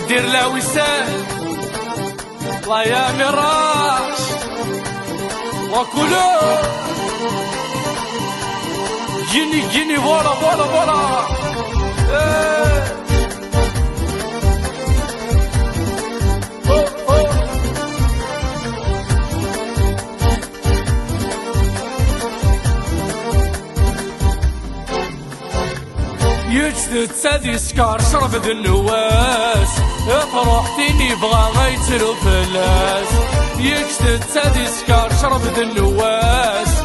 دير لا وسام الله يا مراش وكلو جيني بولا يجدد سادي سكار شرب ذي النواس فرحتيني بغا غيتلو فلاس يجدد سادي سكار شرب ذي النواس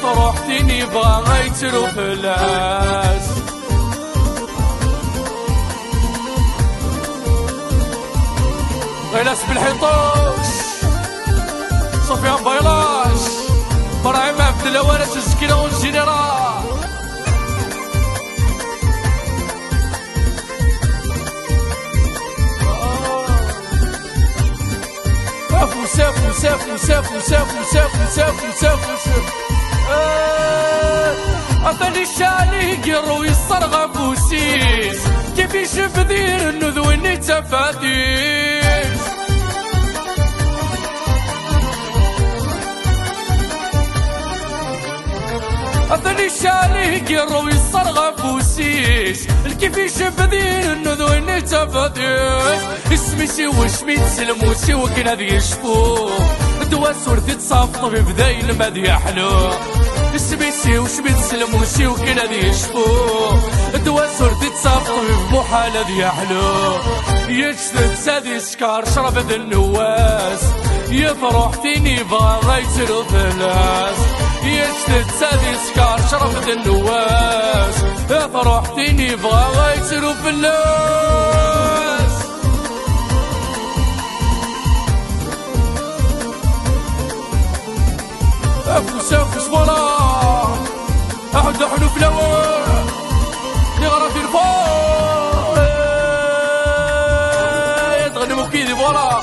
فرحتيني بغا غيتلو فلاس غيلاس بالحيطوش صوفيان بايلاش براعي ما عبد الوارث الزكينة والجنرال سافو عطاني الشالي يقرو يصرغ بوسيس كيف يشوف دير النذوين تفاديس عطاني الشالي يقرو يصرغ بوسيس كيف يشوف دير النذوين تفاديس اسمي سوى شميت سلموسي وكان هذا يشفو دوا صورتي تصاف طبيب ذايل ما ذي حلو اسميسي وشميت سلموسي وكان هذا يشفو دوا صورتي تصاف طبيب محال ذي حلو يجسد سادي سكار شرب ذا النواس يفرحتيني بغا غيتلو فلاس يجسد سادي سكار شرب ذا النواس يفرحتيني بغا غيتلو فلاس سافس ولا احد حلو في الاول اللي غراتي الفور تغنمو كيدي ولا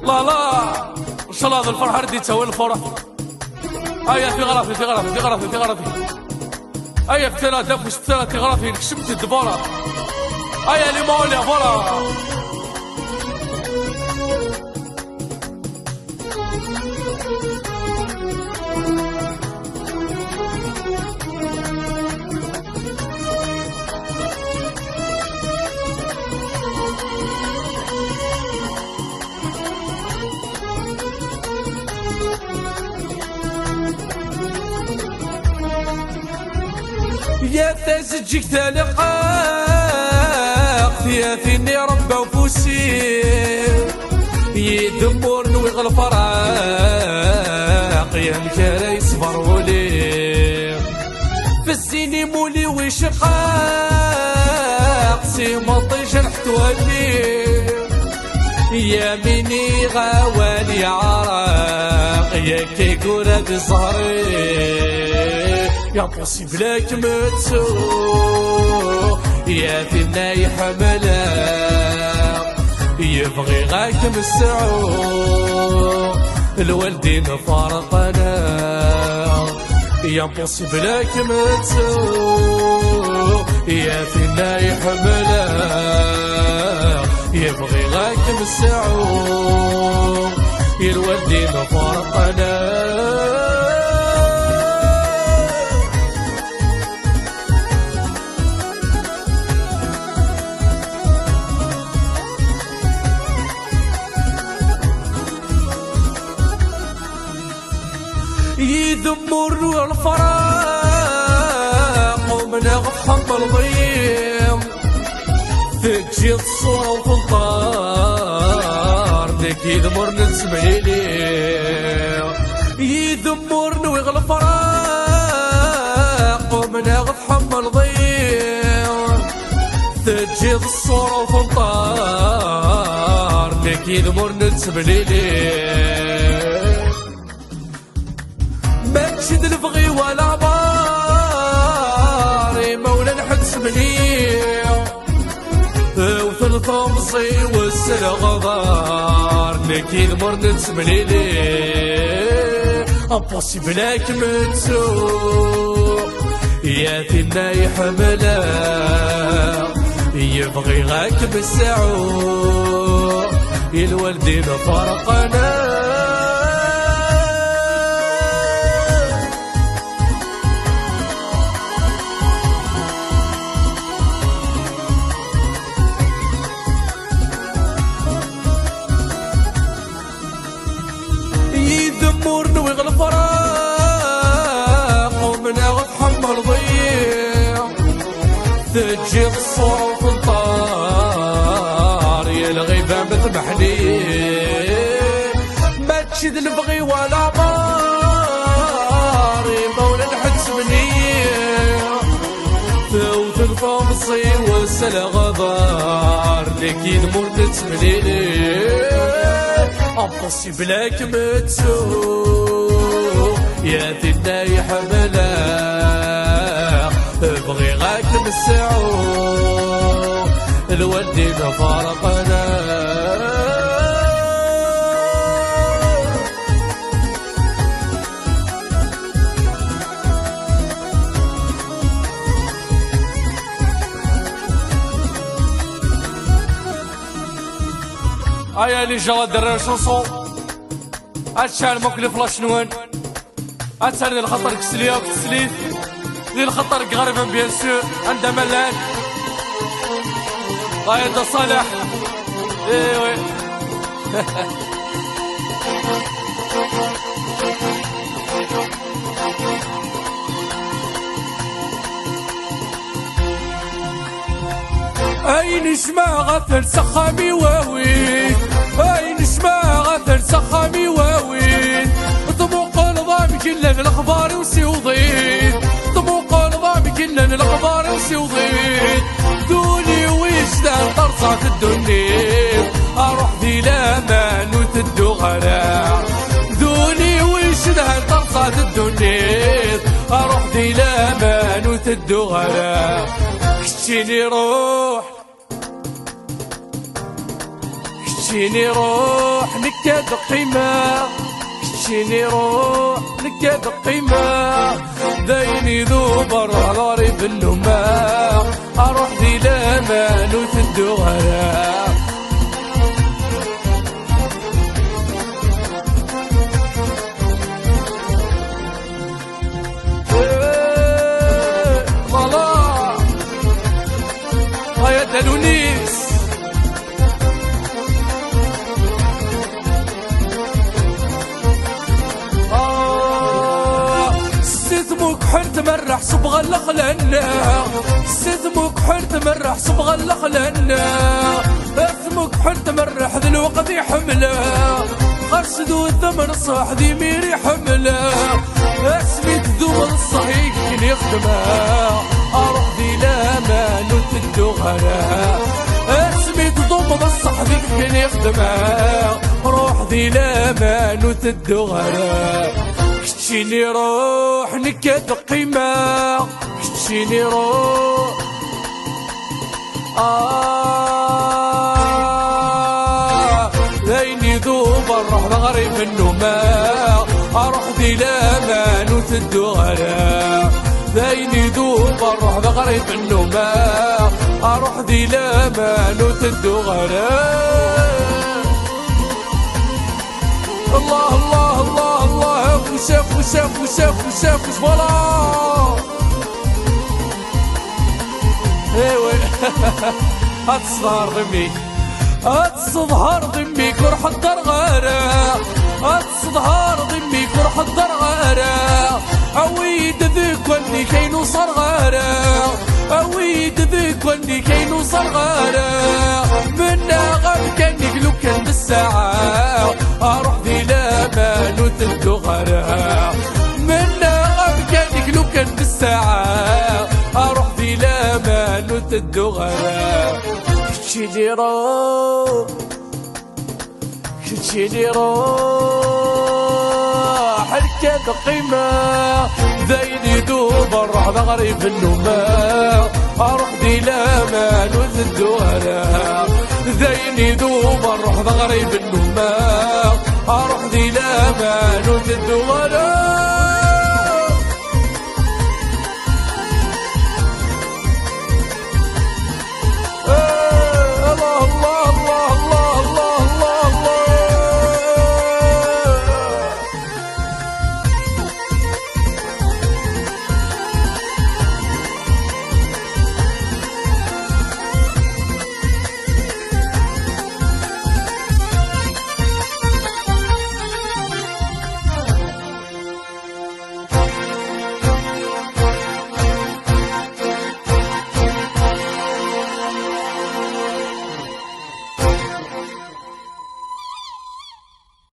لا ان شاء الله هذا الفرحه رديت تسوي الفرح هيا في غراتي هيا في ثلاثه في ثلاثه غراتي كشمت الدبوره هيا اللي مولع فورا يا تزجيك تلقاق يا ثيني ربا وفوسي يدمر نويغ الفراق يا مكارا يصبر ولي في السيني مولي وشقاق سيمطي جرح تولي يا ميني غوالي عراق يا كيكورة دي زهري يا بوسي بلاك متسو يا فينا يحملا يبغي غاك مسعو الوالدين فارقنا يا بوسي بلاك متسو يا فينا يحملا يبغي غاك مسعو الوالدين فارقنا يدمر الفراق ومن غفحم الضيم تجي الصورة وفي الطار ديك يدمر نتسميلي يدمر نويغ الفراق ومن غفحم الضيم تجي الصورة وفي الطار ديك يدمر نتسميلي شد الفغي ولا باري مولا نحس منيع وثلث مصي والسلغضار نكيد مرن تسمليلي أبوسي بلاك متسوق يا ثنا يحملا يبغي غاك بالسعود يا الوالدين فرقنا. يذمرنا ويغلى فراق ومن غد حمل ضيع تجي الصورة في الطار يا الغيبة مذبحني ما تشد البغي ولا مار مولا نحتسبني فوت الفامصي والسلا غدار لكن مور تتسمني أبصي بلاك متسوق يا دينا يحملا ابغي غاك بالسعود الوالدين فارقنا. ايا لي جا درا شوصو اتشال موكلي فلاش نوان اتسال الخطر كسليا وكتسليت ذي الخطر غريبا بيان سور عندها ملان ايا صالح ايوه اين شما غثر سخامي واويت اين شما غثر سخامي واويت طبوق الضام كلا الاخبار وسيوضيت طبوق الضام كلا الاخبار وسيوضيت دوني ويشتان طرصات الدنيا اروح ذي لامان وتدو غراء دوني ويشتان طرصات الدنيا اروح ذي لامان وتدو غراء كشتيني روح كشتيني روح نكاد قيمة كشتيني روح نكاد قيمة دايني ذوبر غاري بالنماء اروح ذي لامان وتدو غراء دالونيس ستموك حر تمرح صبغ الخلنا ستموك حر تمرح صبغ الخلنا اثمك حر تمرح ذي الوقت يحمله قرصدو الثمن صاح ذي ميري حمله اسمي ذوم الصحيح كن يخدمه اروح ذي لامان وتدو غراء اسمي تضم بالصح ذيك كان يخدمها روح ذي لامان وتدو غراء كتشيني روح نكاد قيمة كتشيني روح ذيني ذوب الروح الغريب النماء اروح ذي لامان وتدو غراء ذيني ذوب الروح بغريب النماء اروح ذي لامان وتدو غراء. الله الله الله الله وشاف وشاف وشاف وشاف وش فوالا ايوه هتصدهر ضميك هتصدهر ضميك وروح الدرغارة هتصدهر ضميك وروح الدرغارة اويد ذيك ولي كينو صرغارة اويد ذيك ولي كينو صرغارة منا غاب كان يقلو كان بالساعة اروح ذي لامان وتدو غراء منا غاب كان يقلو كان بالساعة اروح ذي لامان وتدو غراء كتشيني روح كتشيني روح ركب قيمة ذيني دوب الروح غريب النماء اروح ذي لامان وتدو غراء ذيني دوب الروح غريب النماء اروح ذي لامان وتدو غراء.